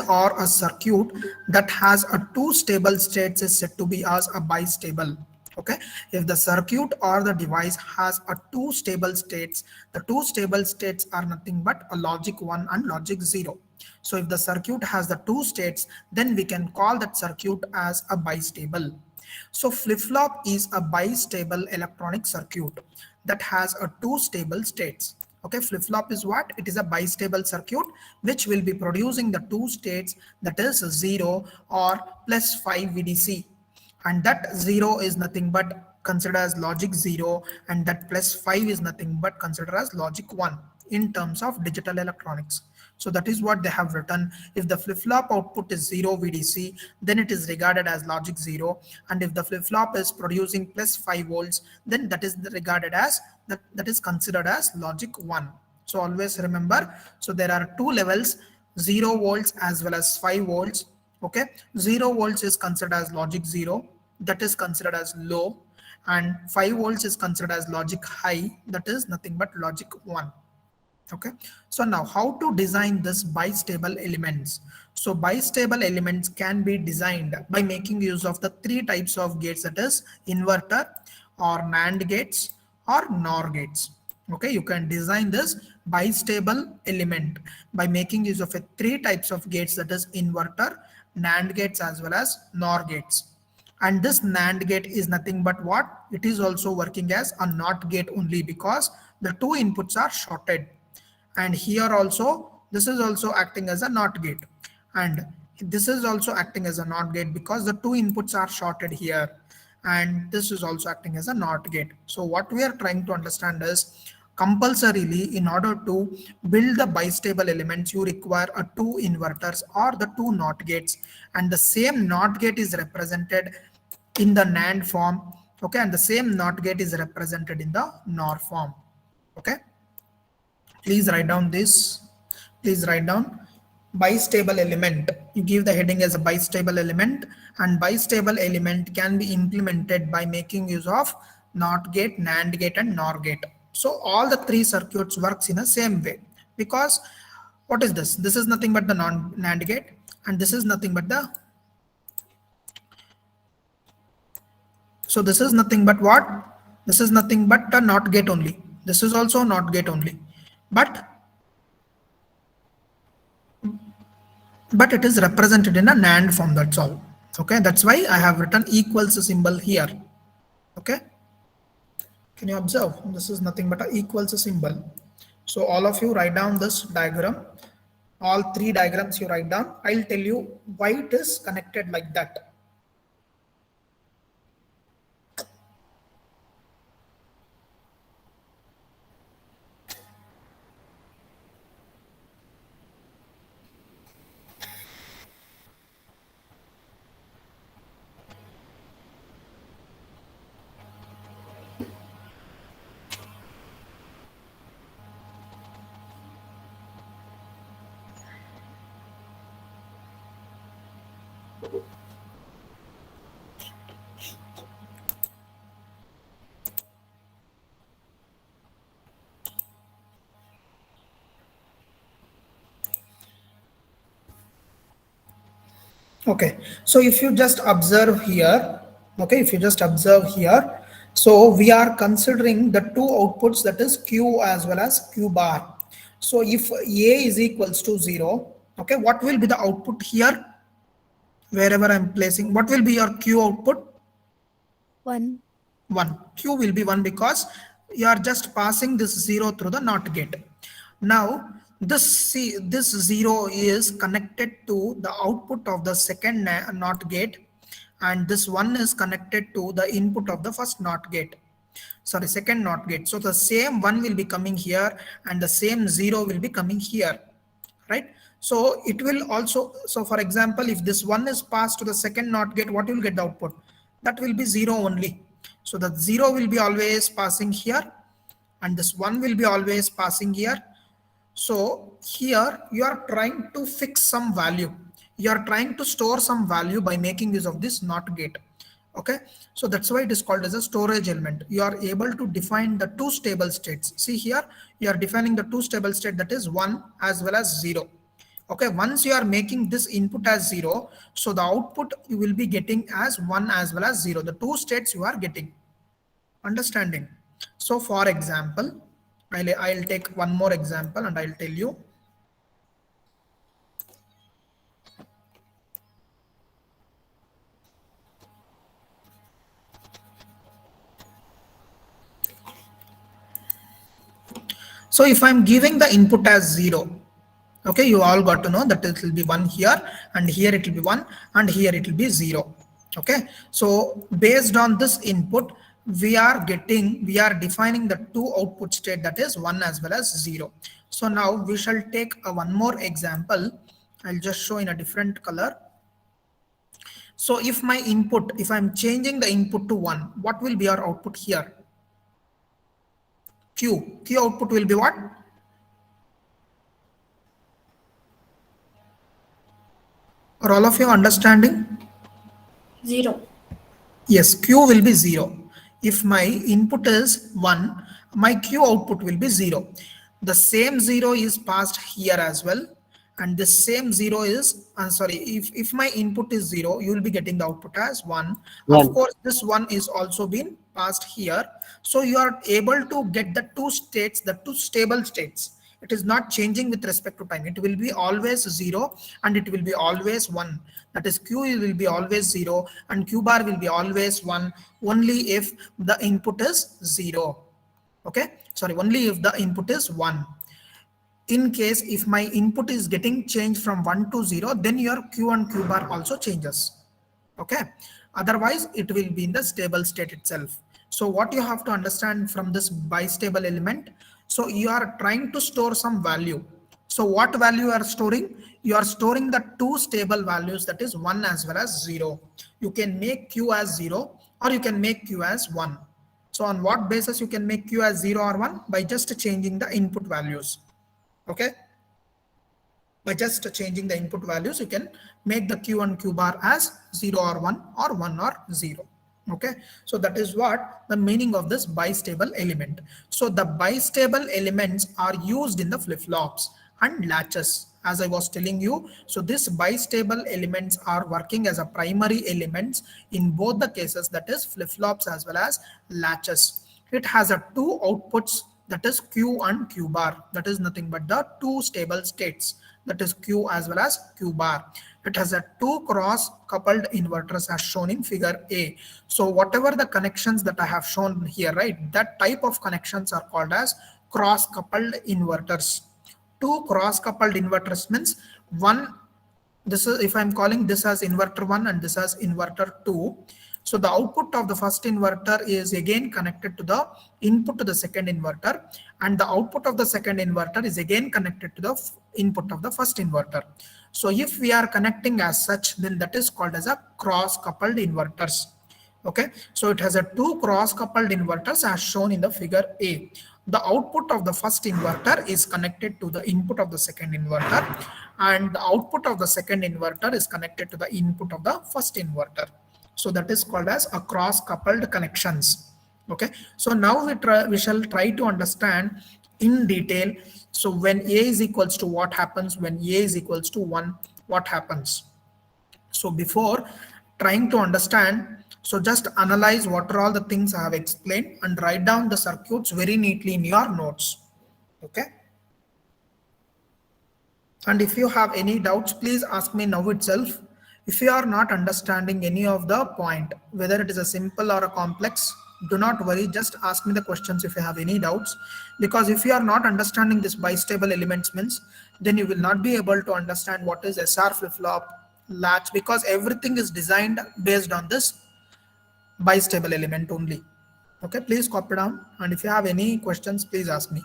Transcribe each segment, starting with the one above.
or a circuit that has a two stable states is said to be as a bistable. Okay, if the circuit or the device has a two stable states, the two stable states are nothing but a logic 1 and logic 0. So if the circuit has the two states, then we can call that circuit as a bistable. So flip-flop is a bistable electronic circuit that has a two stable states. Okay, flip-flop is what? It is a bistable circuit which will be producing the two states, that is 0 or plus 5 VDC. And that 0 is nothing but considered as logic 0, and that plus 5 is nothing but considered as logic 1 in terms of digital electronics. So that is what they have written. If the flip-flop output is 0 VDC, then it is regarded as logic 0. And if the flip-flop is producing plus 5 volts, then that is regarded as, that is considered as logic 1. So always remember, so there are two levels, 0 volts as well as 5 volts. Okay, 0 volts is considered as logic 0, that is considered as low, and 5 volts is considered as logic high, that is nothing but logic 1. Okay, so now how to design this bistable elements? So bistable elements can be designed by making use of the three types of gates, that is inverter or NAND gates or NOR gates. Okay, you can design this bistable element by making use of three types of gates, that is inverter, NAND gates as well as NOR gates. And this NAND gate is nothing but what? It is also working as a NOT gate only, because the two inputs are shorted. And here also, this is also acting as a NOT gate, and this is also acting as a NOT gate because the two inputs are shorted here, and this is also acting as a NOT gate. So what we are trying to understand is, compulsorily in order to build the bistable elements, you require a two inverters or the two NOT gates, and the same NOT gate is represented in the NAND form. Okay, and the same NOT gate is represented in the NOR form. Okay, please write down this. Please write down bistable element. You give the heading as a bistable element, and bistable element can be implemented by making use of NOT gate, NAND gate and NOR gate. So all the three circuits works in the same way, because what is this? This is nothing but the NAND gate, and this is nothing but the, so this is nothing but what? This is nothing but a NOT gate only. This is also NOT gate only, but it is represented in a NAND form, that's all. Okay, that's why I have written equals symbol here. Okay, can you observe? This is nothing but a equals symbol. So all of you write down this diagram, all three diagrams you write down. I'll tell you why it is connected like that. Okay, so if you just observe here, okay, if you just observe here, so we are considering the two outputs, that is Q as well as Q bar. So if A is equals to 0, okay, what will be the output here? Wherever I'm placing, what will be your Q output? 1. 1. Q will be 1 because you are just passing this 0 through the NOT gate. Now this 0 is connected to the output of the second NOT gate, and this 1 is connected to the input of the first NOT gate, sorry, second NOT gate. So the same 1 will be coming here and the same 0 will be coming here, right? So it will also, so for example, if this 1 is passed to the second NOT gate, what will get the output? That will be 0 only. So the 0 will be always passing here, and this 1 will be always passing here. So here you are trying to fix some value. You are trying to store some value by making use of this NOT gate. Okay, so that's why it is called as a storage element. You are able to define the two stable states. See here, you are defining the two stable state, that is 1 as well as 0. Okay, once you are making this input as 0, so the output you will be getting as 1 as well as 0. The two states you are getting. Understanding? So for example, I'll take one more example and I'll tell you. So if I'm giving the input as 0, okay, you all got to know that it will be 1 here, and here it will be 1, and here it will be 0. Okay, so based on this input, we are defining the two output state, that is 1 as well as 0. So now we shall take one more example. I'll just show in a different color. So if my input, if I'm changing the input to 1, what will be our output here? Q output will be what? Are all of you understanding? 0. Yes, Q will be 0. If my input is 1, my Q output will be 0. The same 0 is passed here as well. And the same 0 is, if my input is 0, you will be getting the output as 1. Of course, this 1 is also been passed here. So you are able to get the two states, the two stable states. It is not changing with respect to time. It will be always 0 and it will be always 1. That is, Q will be always 0 and Q bar will be always 1, only if the input is 0. Okay, sorry, only if the input is 1. In case if my input is getting changed from 1 to 0, then your Q and Q bar also changes. Okay, otherwise it will be in the stable state itself. So what you have to understand from this bistable element, so you are trying to store some value. So what value you are storing? You are storing the two stable values, that is 1 as well as 0. You can make Q as 0 or you can make Q as 1. So on what basis you can make Q as 0 or 1? By just changing the input values. Okay, by just changing the input values, you can make the Q and Q bar as 0 or 1 or 1 or 0. Okay, so that is what the meaning of this bistable element. So the bistable elements are used in the flip-flops and latches, as I was telling you. So this bistable elements are working as a primary elements in both the cases, that is flip-flops as well as latches. It has a two outputs, that is Q and Q bar. That is nothing but the two stable states, that is Q as well as Q bar. It has a two cross coupled inverters as shown in figure A. So whatever the connections that I have shown here, right, that type of connections are called as cross coupled inverters. Two cross coupled inverters means one, this is, if I'm calling this as inverter 1 and this as inverter 2. So the output of the first inverter is again connected to the input to the second inverter, and the output of the second inverter is again connected to the input of the first inverter. So if we are connecting as such, then that is called as a cross coupled inverters. Okay, so it has a two cross coupled inverters as shown in the figure A. The output of the first inverter is connected to the input of the second inverter, and the output of the second inverter is connected to the input of the first inverter. So that is called as a cross coupled connections. Okay, so now we shall try to understand in detail. So when A is equals to, what happens? When A is equals to 1, what happens? So before trying to understand, so just analyze what are all the things I have explained and write down the circuits very neatly in your notes. Okay, and if you have any doubts, please ask me now itself. If you are not understanding any of the point, whether it is a simple or a complex, do not worry, just ask me the questions if you have any doubts. Because if you are not understanding this bistable elements means, then you will not be able to understand what is SR flip-flop, latch, because everything is designed based on this bistable element only. Okay, please copy down, and if you have any questions, please ask me.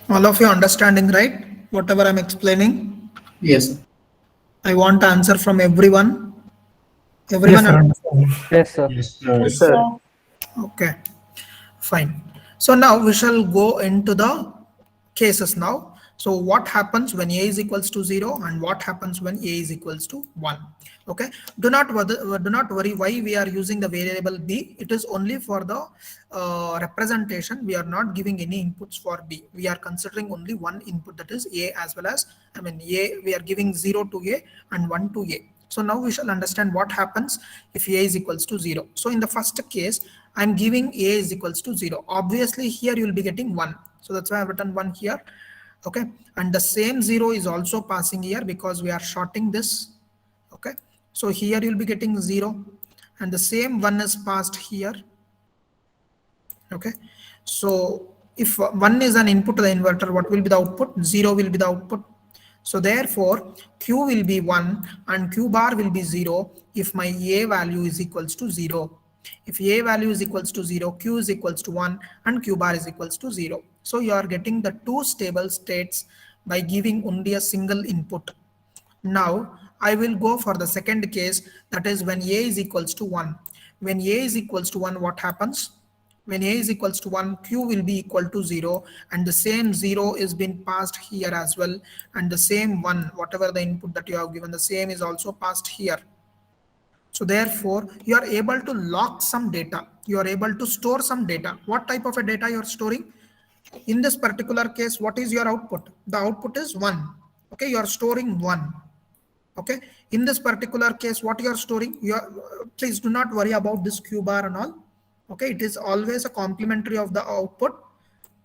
All of you understanding, right? Whatever I'm explaining? Yes. I want answer from everyone. Everyone Yes, sir. understand? Yes, sir. Yes, sir. Yes, sir. Okay, fine. So now we shall go into the cases now. So what happens when a is equals to 0 and what happens when a is equals to 1? Okay, do not worry why we are using the variable b. It is only for the representation. We are not giving any inputs for b. We are considering only one input, that is a, as well as, I mean, a, we are giving 0 to a and 1 to a. So now we shall understand what happens if a is equals to 0. So in the first case, I'm giving a is equals to 0. Obviously here you will be getting 1. So that's why I've written 1 here. Okay, and the same 0 is also passing here because we are shorting this. Okay, so here you'll be getting 0 and the same 1 is passed here. Okay, so if 1 is an input to the inverter, what will be the output? 0 will be the output. So therefore Q will be 1 and Q bar will be 0 if my A value is equals to 0. If A value is equals to 0, Q is equals to 1 and Q bar is equals to 0. So you are getting the two stable states by giving only a single input. Now I will go for the second case, that is when A is equals to 1. When A is equals to 1, what happens? When A is equals to 1, Q will be equal to 0 and the same 0 is been passed here as well, and the same 1, whatever the input that you have given, the same is also passed here. So therefore you are able to lock some data, you are able to store some data. What type of a data you are storing? In this particular case, what is your output? The output is 1. Okay, you are storing 1. Okay, in this particular case, what you are storing, you are, please do not worry about this Q bar and all. Okay, it is always a complementary of the output.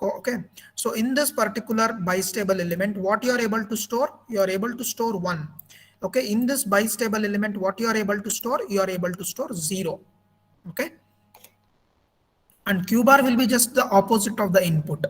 Okay, so in this particular bistable element, what you are able to store? You are able to store 1. Okay, in this bistable element, what you are able to store? You are able to store 0. Okay, and Q bar will be just the opposite of the input.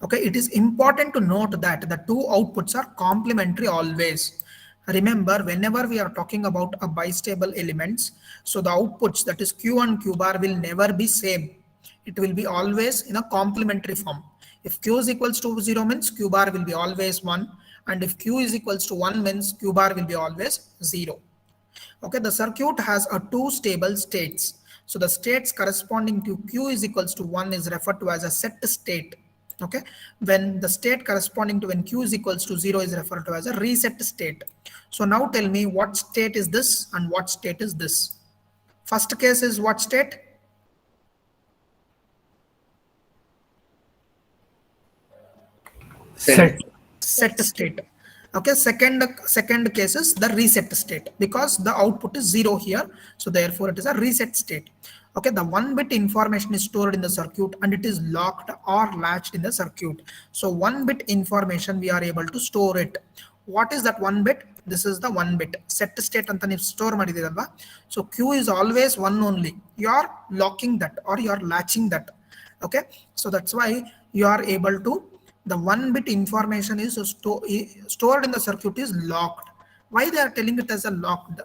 Okay, it is important to note that the two outputs are complementary always. Remember, whenever we are talking about a bistable elements, so the outputs, that is Q and Q bar, will never be same. It will be always in a complementary form. If Q is equals to 0 means Q bar will be always 1, and if Q is equals to 1 means Q bar will be always 0. Okay, the circuit has a two stable states. So the states corresponding to Q is equals to 1 is referred to as a set state. Okay, when the state corresponding to when Q is equals to 0 is referred to as a reset state. So now tell me, what state is this and what state is this? First case is what state? Set. Set state. Okay, second case is the reset state, because the output is 0 here, so therefore it is a reset state. Okay, the 1-bit information is stored in the circuit and it is locked or latched in the circuit. So 1-bit information we are able to store it. What is that 1 bit? This is the 1 bit. Set state anta ನೀವು store ಮಾಡಿದಿರಲ್ವಾ, so Q is always 1 only. You are locking that or you are latching that. Okay, so that's why you are able to, the 1-bit information is stored in the circuit is locked. Why they are telling it as a locked?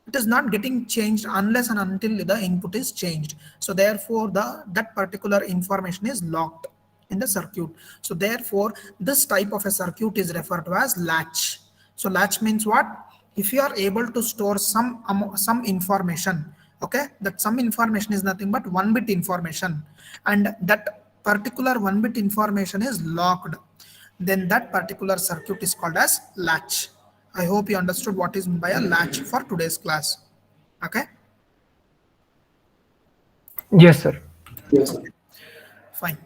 It is not getting changed unless and until the input is changed. So therefore that particular information is locked in the circuit. So therefore this type of a circuit is referred to as latch. So latch means what? If you are able to store some information, okay, that some information is nothing but 1-bit information, and that particular 1-bit information is locked, then that particular circuit is called as latch. I hope you understood what is meant by a latch for today's class. Okay, Yes, sir. Yes, sir. fine.